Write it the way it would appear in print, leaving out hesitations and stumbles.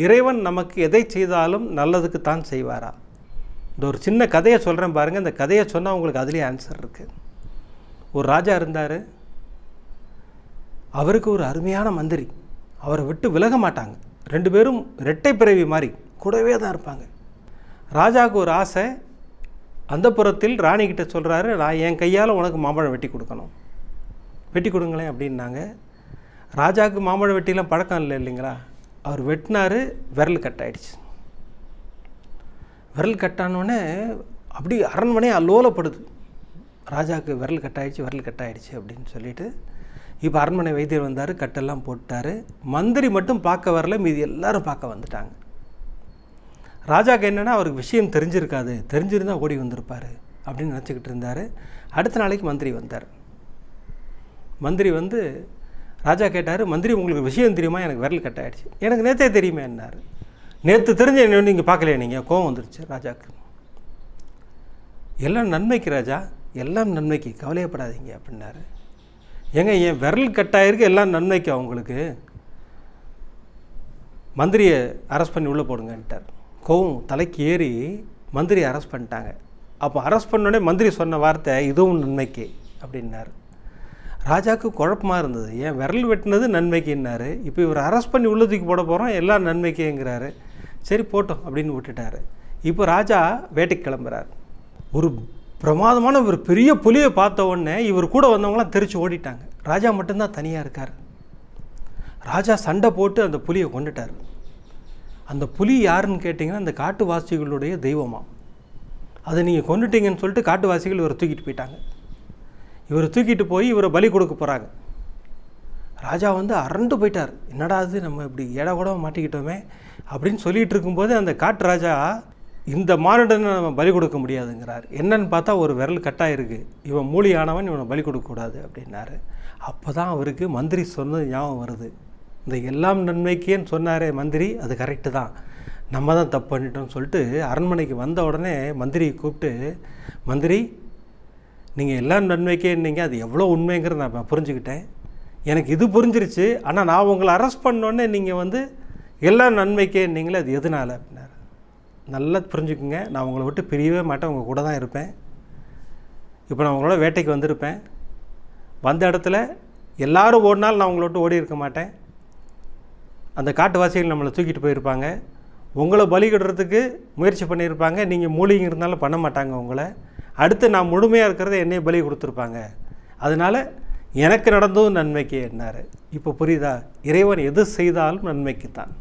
இறைவன் நமக்கு எதை செய்தாலும் நல்லதுக்கு தான் செய்வாரா? இந்த ஒரு சின்ன கதையை சொல்கிறேன் பாருங்கள். இந்த கதையை சொன்னால் உங்களுக்கு அதுலேயே ஆன்சர் இருக்குது. ஒரு ராஜா இருந்தார். அவருக்கு ஒரு அருமையான மந்திரி. அவரை விட்டு விலக மாட்டாங்க. 2 பேரும் இரட்டை பிறவி மாதிரி கூடவே தான் இருப்பாங்க. ராஜாவுக்கு ஒரு ஆசை. அந்த புறத்தில் ராணிக்கிட்ட சொல்கிறாரு, நான் என் கையால் உனக்கு மாம்பழம் வெட்டி கொடுக்கணும், வெட்டி கொடுங்களேன் அப்படின்னாங்க. ராஜாவுக்கு மாம்பழம் வெட்டிலாம் பழக்கம் இல்லை இல்லைங்களா? அவர் வெட்டினார். விரல் கட்டாயிடுச்சு. விரல் கட்டானோடனே அப்படி அரண்மனையே அல்லோலப்படுது. ராஜாவுக்கு விரல் கட்டாயிடுச்சு அப்படின்னு சொல்லிட்டு இப்போ அரண்மனை வைத்தியர் வந்தார். கட்டெல்லாம் போட்டார். மந்திரி மட்டும் பார்க்க வரல, மீதி எல்லாரும் பார்க்க வந்துட்டாங்க. ராஜாவுக்கு என்னென்னா அவருக்கு விஷயம் தெரிஞ்சிருக்காது, தெரிஞ்சிருந்தால் ஓடி வந்திருப்பார் அப்படின்னு நினச்சிக்கிட்டு இருந்தார். அடுத்த நாளைக்கு மந்திரி வந்தார். மந்திரி வந்து ராஜா கேட்டார், மந்திரி உங்களுக்கு விஷயம் தெரியுமா? எனக்கு விரல் கட்டாயிடுச்சு. எனக்கு நேற்றே தெரியுமே என்னார். நேற்று தெரிஞ்ச என்ன நீங்கள் பார்க்கலையே நீங்கள்? கோவம் வந்துருச்சு ராஜாவுக்கு. எல்லாம் நன்மைக்கு ராஜா, எல்லாம் நன்மைக்கு, கவலையப்படாதீங்க அப்படின்னாரு. ஏங்க என் விரல் கட்டாயிருக்கு, எல்லாம் நன்மைக்கு அவங்களுக்கு, மந்திரியை அரெஸ்ட் பண்ணி உள்ளே போடுங்கன்ட்டார். கோவம் தலைக்கு ஏறி மந்திரியை அரெஸ்ட் பண்ணிட்டாங்க. அப்போ அரெஸ்ட் பண்ணோடனே மந்திரி சொன்ன வார்த்தை இதுவும் நன்மைக்கு அப்படின்னாரு. ராஜாவுக்கு குழப்பமாக இருந்தது. ஏன் விரல் வெட்டினது நன்மைக்குன்னாரு, இப்போ இவர் அரெஸ்ட் பண்ணி உள்ளதுக்கு போட போகிறோம், எல்லாம் நன்மைக்குங்கிறாரு. சரி போட்டோம் அப்படின்னு விட்டுட்டார். இப்போ ராஜா வேட்டைக்கு கிளம்புறார். ஒரு பிரமாதமான ஒரு பெரிய புலியை பார்த்த உடனே இவர் கூட வந்தவங்களாம் தெரிச்சு ஓடிட்டாங்க. ராஜா மட்டும்தான் தனியாக இருக்கார். ராஜா சண்டை போட்டு அந்த புலியை கொண்டுட்டார். அந்த புலி யாருன்னு கேட்டிங்கன்னா அந்த காட்டுவாசிகளுடைய தெய்வமாக. அதை நீங்கள் கொண்டுட்டீங்கன்னு சொல்லிட்டு காட்டுவாசிகள் இவரை தூக்கிட்டு போயிட்டாங்க. இவரை தூக்கிட்டு போய் இவரை பலி கொடுக்க போகிறாங்க. ராஜா வந்து அரண்டு போயிட்டார். என்னடா அது, நம்ம இப்படி ஏடா கூட மாட்டிக்கிட்டோமே அப்படின்னு சொல்லிகிட்டு இருக்கும்போது அந்த காட்டு ராஜா, இந்த மானுடனை நம்ம பலி கொடுக்க முடியாதுங்கிறார். என்னன்னு பார்த்தா ஒரு விரல் கட்டாயிருக்கு, இவன் மூலியானவன், இவனை பலி கொடுக்கக்கூடாது அப்படின்னாரு. அப்போ தான் அவருக்கு மந்திரி சொன்னது ஞாபகம் வருது. இந்த எல்லாம் நன்மைக்கேன்னு சொன்னாரே மந்திரி, அது கரெக்டு தான், நம்ம தான் தப்பு பண்ணிட்டோம்னு சொல்லிட்டு அரண்மனைக்கு வந்த உடனே மந்திரியை கூப்பிட்டு, மந்திரி நீங்கள் எல்லாம் நன்மைக்கேன்னீங்க, அது எவ்வளோ உண்மைங்கிறத நான் புரிஞ்சுக்கிட்டேன், எனக்கு இது புரிஞ்சிருச்சு. ஆனால் நான் உங்களை அரெஸ்ட் பண்ணோன்னே நீங்கள் வந்து எல்லாம் நன்மைக்கேன்னீங்களே, அது எதனால் அப்படின்னாரு. நல்லா புரிஞ்சுக்குங்க, நான் உங்களை விட்டு பிரியவே மாட்டேன், உங்கள் கூட தான் இருப்பேன். இப்போ நான் உங்களோட வேட்டைக்கு வந்திருப்பேன். வந்த இடத்துல எல்லோரும் ஓடினாலும் நான் உங்களை விட்டு ஓடி இருக்க மாட்டேன். அந்த காட்டுவாசிகள் நம்மளை தூக்கிட்டு போயிருப்பாங்க, உங்களை பலிகிடுறதுக்கு முயற்சி பண்ணியிருப்பாங்க. நீங்கள் மூலிகை இருந்தாலும் பண்ண மாட்டாங்க உங்களை. அடுத்து நான் முழுமையாக இருக்கிறத என்னையே பலி கொடுத்துருப்பாங்க. அதனால் எனக்கு நடந்ததும் நன்மைக்கு என்னார். இப்போ புரியுதா? இறைவன் எது செய்தாலும் நன்மைக்கு தான்.